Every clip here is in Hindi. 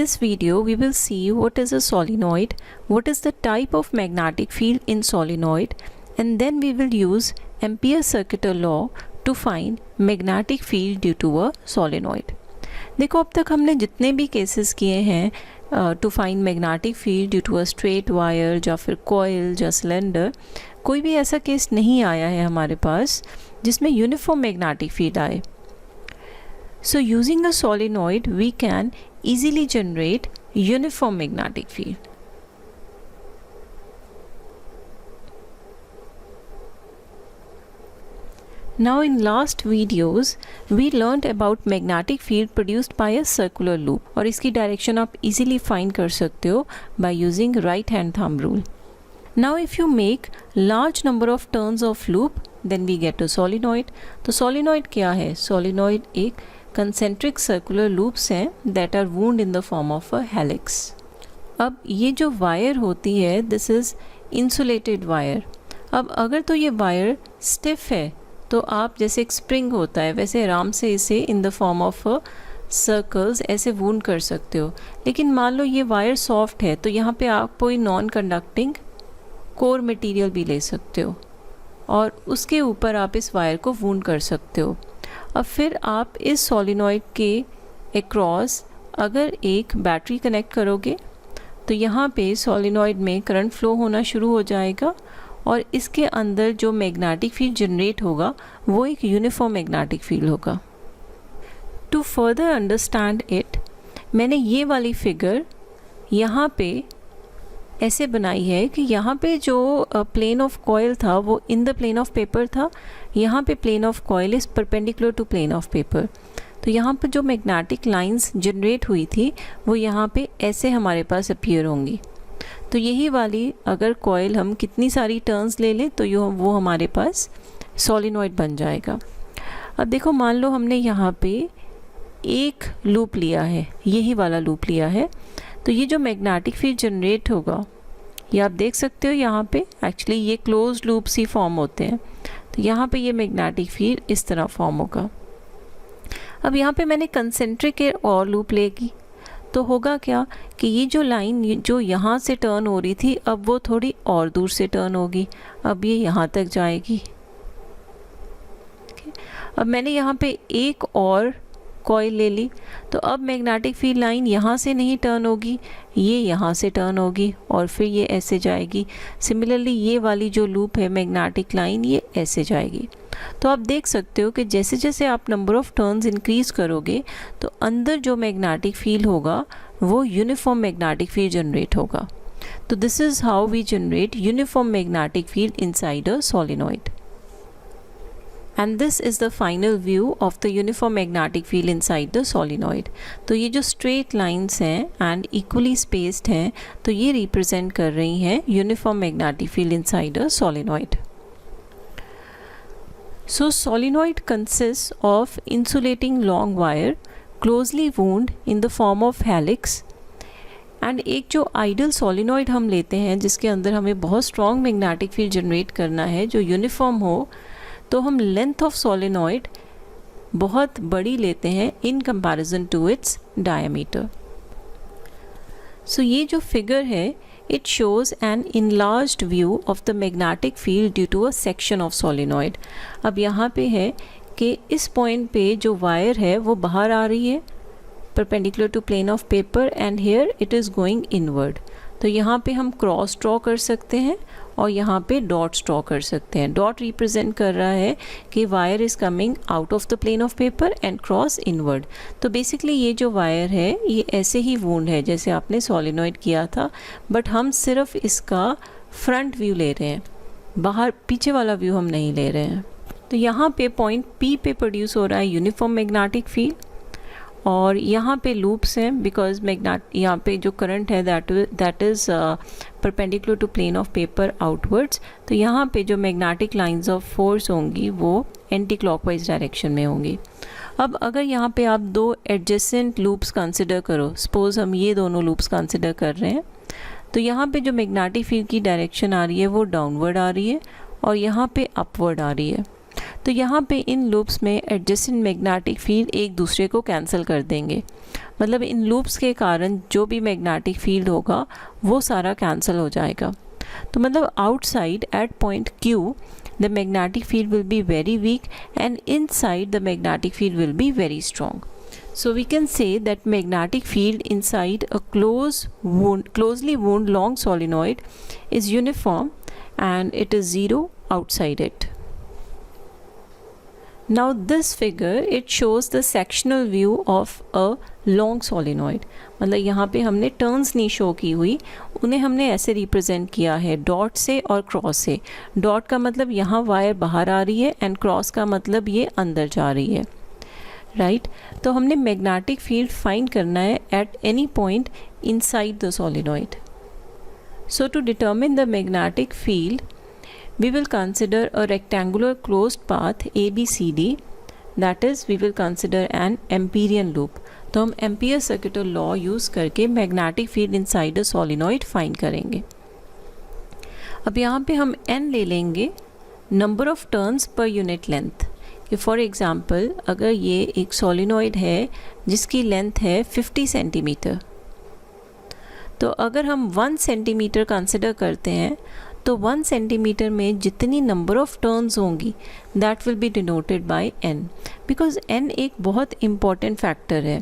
this video, we will see what is a solenoid, what is the type of magnetic field in solenoid, and then we will use Ampere's circuital law to find magnetic field due to a solenoid. देखो अब तक हमने जितने भी केसेस किए हैं to find magnetic field due to a straight wire या फिर कॉइल या सिलेंडर, कोई भी ऐसा केस नहीं आया है हमारे पास जिसमें यूनिफॉर्म मैग्नेटिक फील्ड आए. So using a solenoid we can easily generate uniform magnetic field. Now in last videos we learned about magnetic field produced by a circular loop और इसकी डायरेक्शन आप easily find कर सकते हो by using right hand thumb rule. Now if you make large number of turns of loop then we get a solenoid. तो solenoid क्या है? solenoid एक concentric circular loops हैं that are wound in the form of a helix. अब ये जो वायर होती है this is insulated wire. अब अगर तो ये वायर stiff है तो आप जैसे एक स्प्रिंग होता है वैसे आराम से इसे in the form of circles ऐसे वूंड कर सकते हो. लेकिन मान लो ये वायर सॉफ्ट है तो यहाँ पे आप कोई नॉन कंडक्टिंग कोर मटेरियल भी ले सकते हो और उसके ऊपर आप इस वायर को वूंड कर सकते हो. अब फिर आप इस सोलिनॉइड के अक्रॉस अगर एक बैटरी कनेक्ट करोगे तो यहाँ पे सोलिनॉइड में करंट फ्लो होना शुरू हो जाएगा और इसके अंदर जो मैग्नेटिक फील्ड जनरेट होगा वो एक यूनिफॉर्म मैग्नेटिक फील्ड होगा. टू फर्दर अंडरस्टैंड इट मैंने ये वाली फिगर यहाँ पे ऐसे बनाई है कि यहाँ पे जो प्लेन ऑफ कॉइल था वो in the plane of paper था. यहाँ पे plane of coil is perpendicular to plane of paper. तो यहाँ पर जो मैग्नेटिक लाइंस जनरेट हुई थी वो यहाँ पे ऐसे हमारे पास अपीयर होंगी. तो यही वाली अगर कॉइल हम कितनी सारी टर्न्स ले लें तो वो हमारे पास सोलिनॉइड बन जाएगा. अब देखो मान लो हमने यहाँ पे एक लूप लिया है, यही वाला लूप लिया है, तो ये जो मैग्नेटिक फील्ड जनरेट होगा ये आप देख सकते हो यहाँ पे एक्चुअली ये क्लोज लूप्स ही फॉर्म होते हैं. तो यहाँ पे ये मैग्नेटिक फील्ड इस तरह फॉर्म होगा. अब यहाँ पे मैंने कंसेंट्रिक और लूप लेगी तो होगा क्या कि ये जो लाइन जो यहाँ से टर्न हो रही थी अब वो थोड़ी और दूर से टर्न होगी. अब ये यहाँ तक जाएगी. अब मैंने यहाँ पे एक और कॉइल ले ली तो अब मैग्नेटिक फील्ड लाइन यहाँ से नहीं टर्न होगी, ये यहाँ से टर्न होगी और फिर ये ऐसे जाएगी. सिमिलरली ये वाली जो लूप है मैग्नेटिक लाइन ये ऐसे जाएगी. तो आप देख सकते हो कि जैसे जैसे आप नंबर ऑफ़ टर्न्स इंक्रीज़ करोगे तो अंदर जो मैग्नेटिक फील्ड होगा वो यूनिफॉर्म मैग्नेटिक फील्ड जनरेट होगा. तो this is how we generate uniform magnetic field inside a solenoid. And this is the final view of the uniform magnetic field inside the solenoid. तो ये जो straight lines हैं and equally spaced हैं तो ये represent कर रही हैं uniform magnetic field inside a solenoid. So solenoid consists of insulating long wire closely wound in the form of helix. And एक जो आइडियल सोलिनॉइड हम लेते हैं जिसके अंदर हमें बहुत स्ट्रॉन्ग मैग्नेटिक फील्ड जनरेट करना है जो यूनिफॉर्म हो, तो हम लेंथ ऑफ सोलिनॉइड बहुत बड़ी लेते हैं in comparison to its diameter. So ये जो फिगर है it shows an enlarged view of the magnetic field due to a section of solenoid. अब यहाँ पे है कि इस पॉइंट पे जो वायर है वो बाहर आ रही है perpendicular to plane of paper and here it is going inward. तो यहाँ पे हम क्रॉस ड्रॉ कर सकते हैं और यहाँ पे डॉट्स ड्रॉ कर सकते हैं. डॉट रिप्रेजेंट कर रहा है कि wire is coming out of the plane of paper and cross inward. तो बेसिकली ये जो वायर है ये ऐसे ही वूंड है जैसे आपने सोलिनॉइड किया था, बट हम सिर्फ इसका फ्रंट व्यू ले रहे हैं, बाहर पीछे वाला व्यू हम नहीं ले रहे हैं. तो यहाँ पे पॉइंट P पे प्रोड्यूस हो रहा है यूनिफॉर्म मैग्नेटिक फील्ड और यहाँ पे लूप्स हैं बिकॉज यहाँ पे जो करंट है that is perpendicular to plane of paper outwards. तो यहाँ पे जो मैग्नेटिक लाइंस ऑफ फोर्स होंगी वो एंटी क्लॉकवाइज डायरेक्शन में होंगी. अब अगर यहाँ पे आप दो एडजेसेंट लूप्स कंसिडर करो, सपोज हम ये दोनों लूप्स कंसिडर कर रहे हैं, तो यहाँ पे जो मैग्नेटिक फील्ड की डायरेक्शन आ रही है वो डाउनवर्ड आ रही है और यहाँ पे अपवर्ड आ रही है. तो यहाँ पे इन लूप्स में एडजेसेंट मैग्नेटिक फील्ड एक दूसरे को कैंसिल कर देंगे, मतलब इन लूप्स के कारण जो भी मैग्नेटिक फील्ड होगा वो सारा कैंसिल हो जाएगा। तो मतलब outside eight point Q the magnetic field will be very weak and inside the magnetic field will be very strong. So we can say that magnetic field inside a closely wound long solenoid is uniform and it is zero outside it. Now this figure it shows the sectional view of a long solenoid. मतलब यहाँ पे हमने टर्न्स नहीं शो की हुई, उन्हें हमने ऐसे रिप्रेजेंट किया है डॉट से और क्रॉस से। डॉट का मतलब यहाँ वायर बाहर आ रही है एंड क्रॉस का मतलब ये अंदर जा रही है, राइट। तो हमने मैग्नेटिक फील्ड फाइंड करना है at any point inside the solenoid. So to determine the magnetic field we will consider a rectangular closed path ABCD, that is we will consider an Amperian loop. तो हम एम्पियर सर्किटल लॉ यूज़ करके magnetic field inside a solenoid find करेंगे। अब यहाँ पे हम n ले लेंगे number of turns per unit length. कि फॉर एग्जांपल अगर ये एक सोलिनॉइड है जिसकी लेंथ है 50 सेंटीमीटर, तो अगर हम 1 सेंटीमीटर कंसिडर करते हैं तो 1 सेंटीमीटर में जितनी नंबर ऑफ टर्न्स होंगी that will be denoted by n, because n एक बहुत इम्पॉर्टेंट फैक्टर है।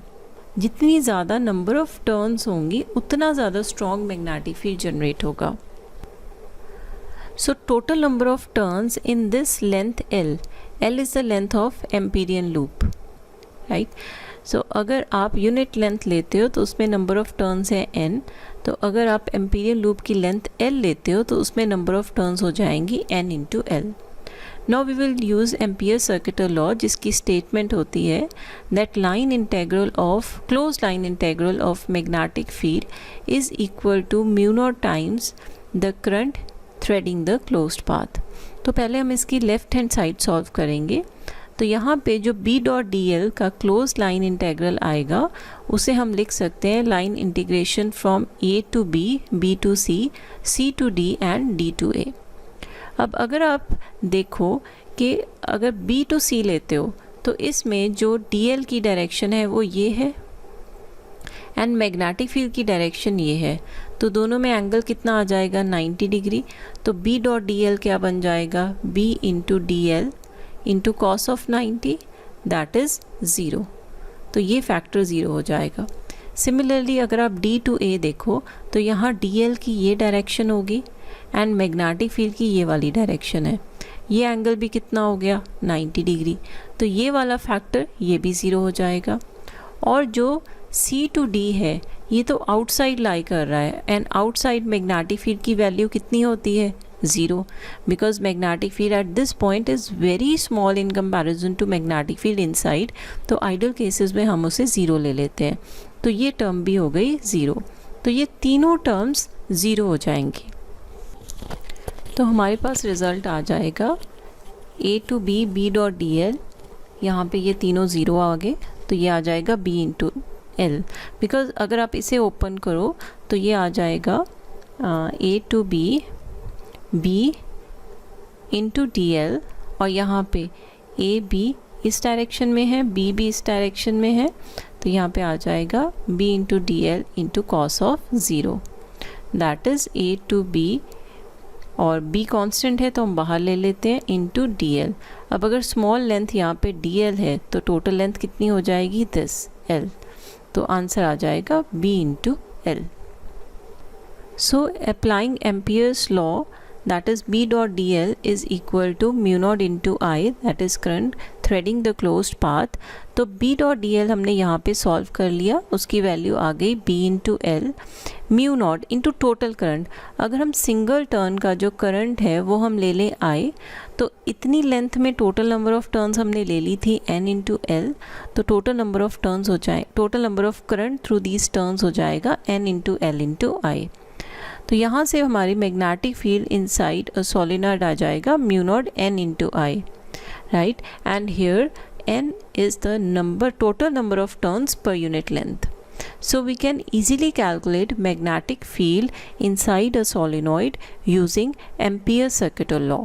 जितनी ज़्यादा नंबर ऑफ टर्न्स होंगी उतना ज़्यादा स्ट्रॉन्ग मैग्नेटिक फील्ड जनरेट होगा। So total number of turns in this length L is the length of amperian loop, right. So अगर आप यूनिट लेंथ लेते हो तो उसमें नंबर ऑफ टर्न्स है n, तो अगर आप एम्पीरियन लूप की लेंथ L लेते हो तो उसमें नंबर ऑफ टर्न्स हो जाएंगी n into L। Now we will use ampere circuital law जिसकी स्टेटमेंट होती है that line integral of close line integral of magnetic field is equal to mu naught times the current threading the closed path. तो पहले हम इसकी लेफ्ट हैंड साइड सॉल्व करेंगे। तो यहाँ पे जो B डॉट DL का क्लोज लाइन इंटेग्रल आएगा उसे हम लिख सकते हैं line integration from A to B, B to C, C to D and D to A। अब अगर आप देखो कि अगर B टू C लेते हो तो इसमें जो DL की डायरेक्शन है वो ये है एंड मैग्नेटिक फील्ड की डायरेक्शन ये है, तो दोनों में एंगल कितना आ जाएगा 90 डिग्री। तो B डॉट DL क्या बन जाएगा B into DL into cos of 90 that is 0, तो ये फैक्टर 0 हो जाएगा। सिमिलरली अगर आप D टू A देखो तो यहाँ DL की ये डायरेक्शन होगी एंड मैग्नेटिक फील्ड की ये वाली डायरेक्शन है, ये एंगल भी कितना हो गया 90 डिग्री, तो ये वाला फैक्टर ये भी 0 हो जाएगा। और जो C टू D है ये तो आउटसाइड लाई कर रहा है एंड आउटसाइड मैग्नेटिक फील्ड की वैल्यू कितनी होती है 0, because magnetic field at this point is very small in comparison to magnetic field inside, तो आइडियल केसेस में हम उसे 0 ले लेते हैं, तो ये टर्म भी हो गई 0, तो ये तीनों टर्म्स 0 हो जाएंगी। तो हमारे पास रिज़ल्ट आ जाएगा A to B B dot DL, यहाँ पे ये तीनों 0 आ गए, तो ये आ जाएगा B इंटू L, बिकॉज अगर आप इसे ओपन करो तो ये आ जाएगा A to B B into DL, और यहाँ पे A B इस डायरेक्शन में है, B भी इस डायरेक्शन में है, तो यहाँ पे आ जाएगा B into DL into cos of 0 that is A to B, और B कांस्टेंट है तो हम बाहर ले लेते हैं इंटू DL। अब अगर स्मॉल लेंथ यहाँ पे DL है तो टोटल लेंथ कितनी हो जाएगी दिस L, तो आंसर आ जाएगा B into L। So applying Ampere's law that is B dot DL is equal to mu naught into I, that is current threading the closed path। तो B dot DL हमने यहाँ पे सॉल्व कर लिया, उसकी वैल्यू आ गई B into L mu naught into total current. अगर हम सिंगल टर्न का जो करंट है वो हम ले लें I, तो इतनी लेंथ में टोटल नंबर ऑफ टर्न्स हमने ले ली थी N इंटू L, तो टोटल नंबर ऑफ टर्न्स हो जाए, total number of current through these turns हो जाएगा N into L into I। तो यहाँ से हमारी magnetic field inside a solenoid आ जाएगा mu naught N into I, right, and here N is the total number of turns per unit length. So we can easily calculate magnetic field inside a solenoid using Ampere's circuital law.